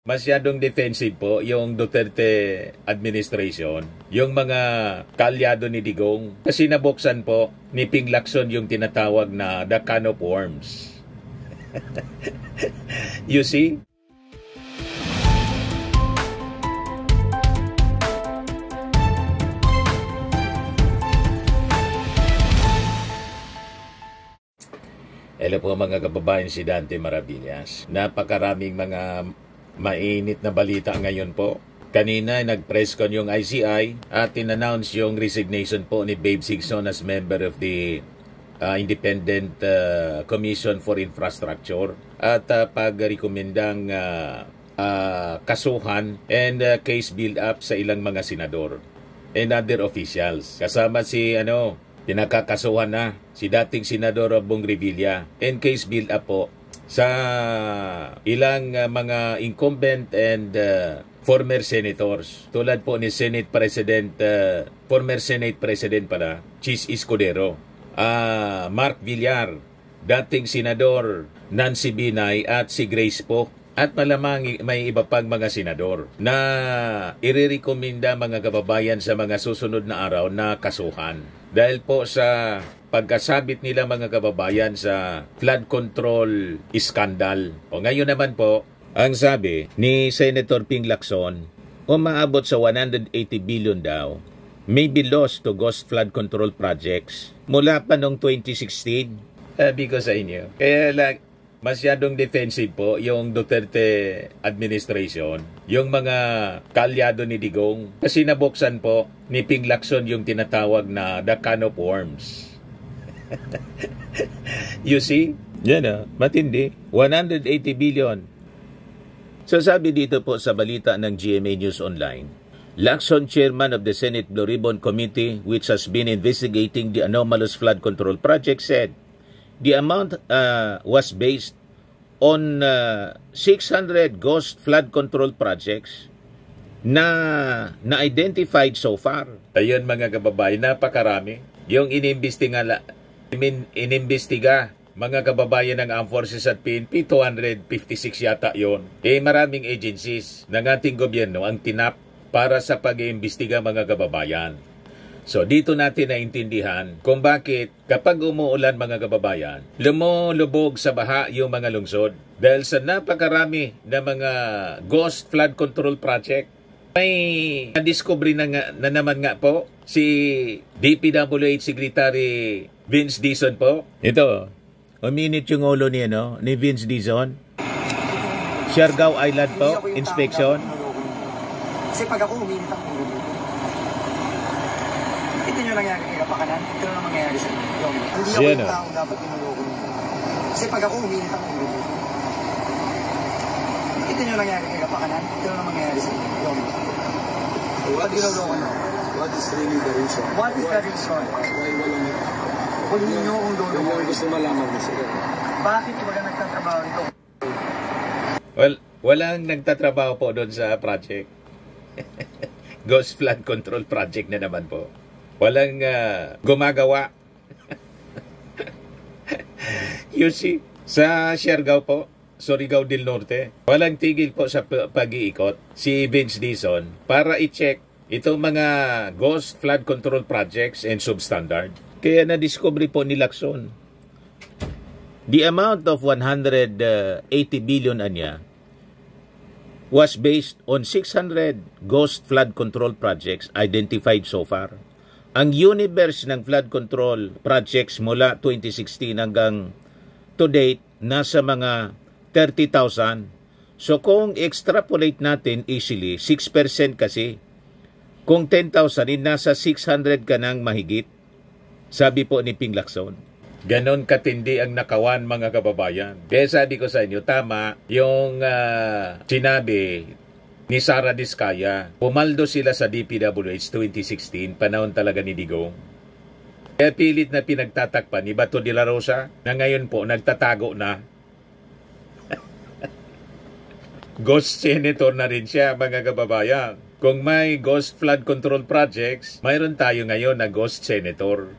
Masyadong defensive po yung Duterte administration, yung mga kalyado ni Digong, kasi nabuksan po ni Ping Lacson yung tinatawag na the can of worms. You see? Hello po mga kababayan, si Dante Maravillas. Napakaraming mga mainit na balita ngayon po. Kanina nag-press con yung ICI at in-announce yung resignation po ni Babe Singson as member of the Independent Commission for Infrastructure at pag-rekomendang kasuhan and case build-up sa ilang mga senador and other officials. Kasama si pinakakasuhan na si dating Senador Bong Revilla and case build-up po sa ilang mga incumbent and former senators. Tulad po ni former Senate President Chis Escudero, Mark Villar, dating Senador Nancy Binay at si Grace Poe. At malamang may iba pang mga senador na irerekomenda mga kababayan sa mga susunod na araw na kasuhan. Dahil po sa pagkasabit nila mga kababayan sa flood control scandal. O ngayon naman po, ang sabi ni Senator Ping Lacson, umaabot sa 180 billion daw may be lost to ghost flood control projects mula pa noong 2016. Sabi ko sa inyo. Kaya masyadong defensive po yung Duterte administration, yung mga kalyado ni Digong, kasi nabuksan po ni Ping Lacson yung tinatawag na the can of worms. You see? Yan matindi. 180 billion. So sabi dito po sa balita ng GMA News Online, Lacson, chairman of the Senate Blue Ribbon Committee which has been investigating the anomalous flood control project, said the amount was based on 600 ghost flood control projects na identified so far. Ayun mga kababayan, napakarami. Yung inimbestiga mga kababayan ng Armed Forces at PNP, 256 yata yon. Maraming agencies ng ating gobyerno ang tinap para sa pag-iimbestiga mga kababayan. So dito natin naintindihan kung bakit kapag umuulan mga kababayan, lumulubog sa baha yung mga lungsod dahil sa napakarami na mga ghost flood control project. May na-discovery na naman nga po si DPWH Secretary Vince Dizon po. Ito, uminit yung ulo ni Vince Dizon. Siargao Island po, inspection. Kasi pag ako uminit ang ulo dito, ito yung nangyari kay Kapakanan, ito yung nangyari sa inyo. Hindi ako yung tao dapat tinuloko nito. Kasi pag ako uminit ang ulo dito, ito yung nangyari kay Kapakanan, ito yung nangyari sa inyo. What is really the reason? What is the reason? Why walang ito? Kung hindi nyo kung doon yung gusto malaman mo sila. Bakit iba ka nagtatrabaho nito? Well, walang nagtatrabaho po doon sa project. Ghost flood control project na naman po. Walang gumagawa. You see, sa Siargao po, Surigao del Norte, walang tigil po sa pag-iikot si Vince Dizon para i-check itong mga ghost flood control projects and substandard. Kaya na-discover po ni Lacson. The amount of 180 billion anya was based on 600 ghost flood control projects identified so far. Ang universe ng flood control projects mula 2016 hanggang to date nasa mga 30,000. So kung extrapolate natin easily, 6% kasi. Kung 10,000, nasa 600 ka nang mahigit. Sabi po ni Ping Lacson. Ganon katindi ang nakawan mga kababayan. Kaya sabi ko sa inyo, tama yung sinabi ni Sara Diskaya. Pumaldo sila sa DPWH 2016, panahon talaga ni Digong. Kaya pilit na pinagtatakpan ni Bato de la Rosa na ngayon po nagtatago na. Ghost senator na rin siya mga kababayan. Kung may ghost flood control projects, mayroon tayo ngayon na ghost senator.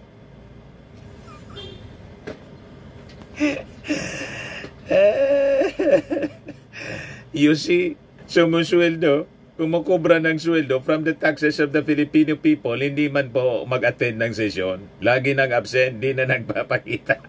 You see, sumusweldo, kumukubra ng sweldo from the taxes of the Filipino people, hindi man po mag-attend ng sesyon. Lagi nang absent, di na nagpapakita.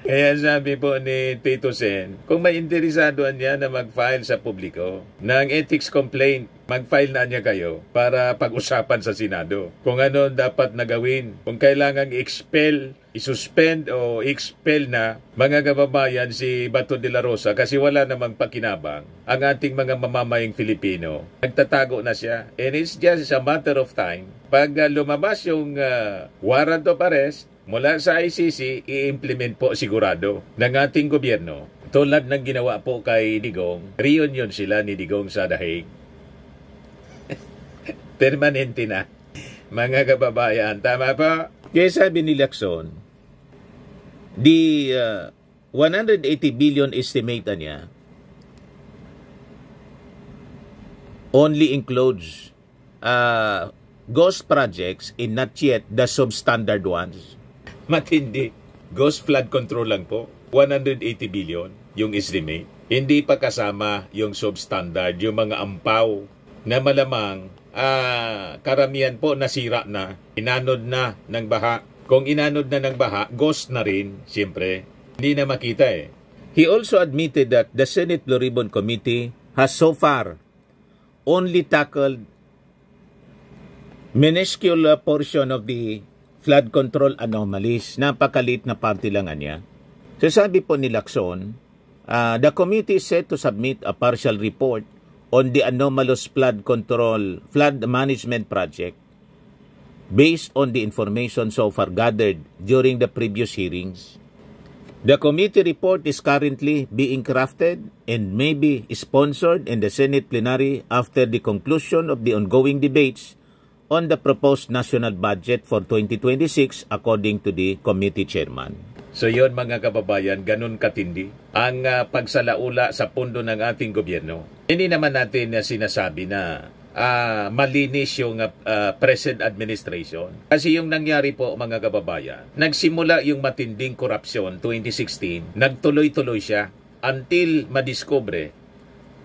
Kaya sabi po ni Tito Sen, kung may interesado niya na mag-file sa publiko ng ethics complaint, mag-file na niya kayo para pag-usapan sa Senado kung ano dapat na gawin. Kung kailangang i-expel, i-suspend o i-expel na mga kababayan si Bato de la Rosa kasi wala namang pakinabang ang ating mga mamamayang Filipino. Nagtatago na siya. And it's just a matter of time. Pag lumabas yung warrant of arrest, mula sa ICC, i-implement po sigurado ng ating gobyerno. Tulad ng ginawa po kay Digong, reunion sila ni Digong sa Dahig. Permanente na. Mga kababayan, tama po? Kaya sabi ni Lacson, the 180 billion estimate niya only includes ghost projects and not yet the substandard ones. Matindi. Ghost flood control lang po. 180 billion yung estimate. Hindi pa kasama yung substandard, yung mga ampaw na malamang karamihan po nasira na, inanod na ng baha. Kung inanod na ng baha, ghost na rin, siyempre. Hindi na makita eh. He also admitted that the Senate Blue Ribbon Committee has so far only tackled minuscule portion of the flood control anomalies. Napakalit na parte lang niya. So sabi po ni Lacson, the committee is set to submit a partial report on the anomalous flood management project based on the information so far gathered during the previous hearings. The committee report is currently being crafted and may be sponsored in the Senate plenary after the conclusion of the ongoing debates on the proposed national budget for 2026 according to the committee chairman. So yon mga kababayan, ganun katindi ang pagsalaula sa pondo ng ating gobyerno. Hindi naman natin sinasabi na malinis yung present administration. Kasi yung nangyari po mga kababayan, nagsimula yung matinding korupsyon 2016, nagtuloy-tuloy siya until madiskubre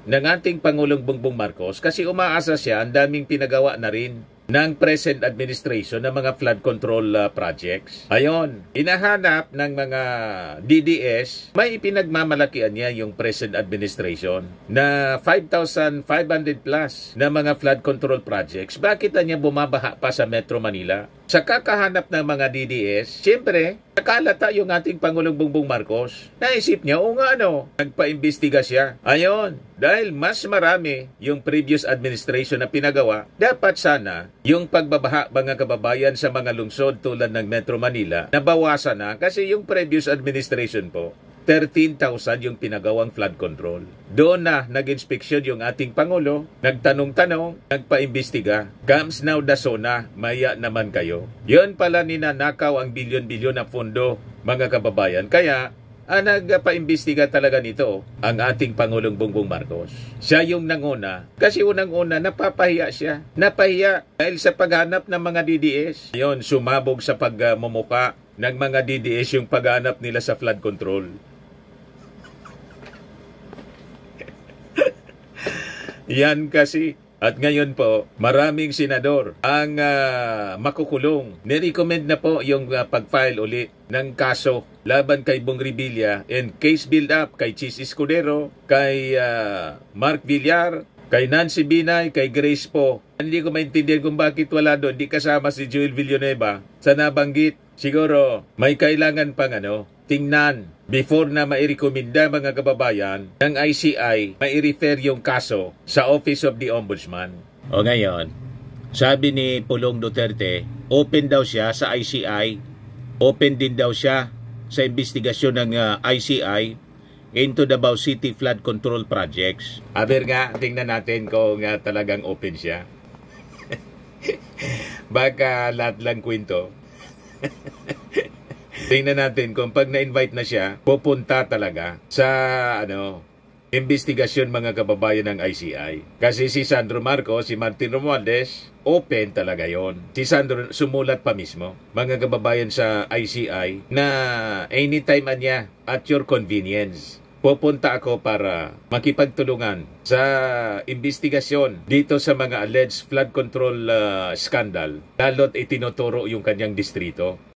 ng ating Pangulong Bongbong Marcos kasi umaasa siya, ang daming pinagawa na rin ng present administration ng mga flood control projects. Ayon, hinahanap ng mga DDS, may ipinagmamalakian niya yung present administration na 5,500 plus na mga flood control projects. Bakit niya bumabaha pa sa Metro Manila? Sa kakahanap ng mga DDS, siyempre, nakalata yung ating Pangulong Bongbong Marcos. Naisip niya, o nga nagpa-imbestiga siya. Ayon, dahil mas marami yung previous administration na pinagawa, dapat sana yung pagbabaha mga kababayan sa mga lungsod tulad ng Metro Manila, nabawasan na kasi yung previous administration po, 13,000 yung pinagawang flood control. Doon na nag-inspeksyon yung ating Pangulo, nagtanong-tanong, nagpa-imbestiga. Comes now the zona, maya naman kayo. Yun pala ninanakaw ang bilyon-bilyon na pondo, mga kababayan. Kaya, nagpa-imbestiga talaga nito ang ating Pangulong Bongbong Marcos. Siya yung nanguna. Kasi unang-una, napapahiya siya. Napahiya dahil sa paghanap ng mga DDS. Yun, sumabog sa pagmumuka ng mga DDS yung paghanap nila sa flood control. Yan kasi. At ngayon po, maraming senador ang makukulong. Nirecommend na po yung pag-file ulit ng kaso laban kay Bong Revilla and case build-up kay Chis Escudero, kay Mark Villar, kay Nancy Binay, kay Grace po. Hindi ko maintindihan kung bakit wala doon. Di kasama si Joel Villanueva sa nabanggit. Siguro may kailangan pang tingnan before na mairekomenda mga kababayan ng ICI, mai-refer yung kaso sa Office of the Ombudsman. O ngayon, sabi ni Pulong Duterte, open daw siya sa ICI, open din daw siya sa investigasyon ng ICI into the Davao City flood control projects. Aber nga, tingnan natin kung talagang open siya. Baka lahat lang kwento. Tingnan natin kung pag na-invite na siya, pupunta talaga sa investigasyon mga kababayan ng ICI. Kasi si Sandro Marcos, si Martin Romualdez, open talaga yon. Si Sandro sumulat pa mismo, mga kababayan sa ICI, na anytime niya at your convenience. pupunta ako para makipagtulungan sa investigasyon dito sa mga alleged flood control scandal, lalo't itinuturo yung kanyang distrito.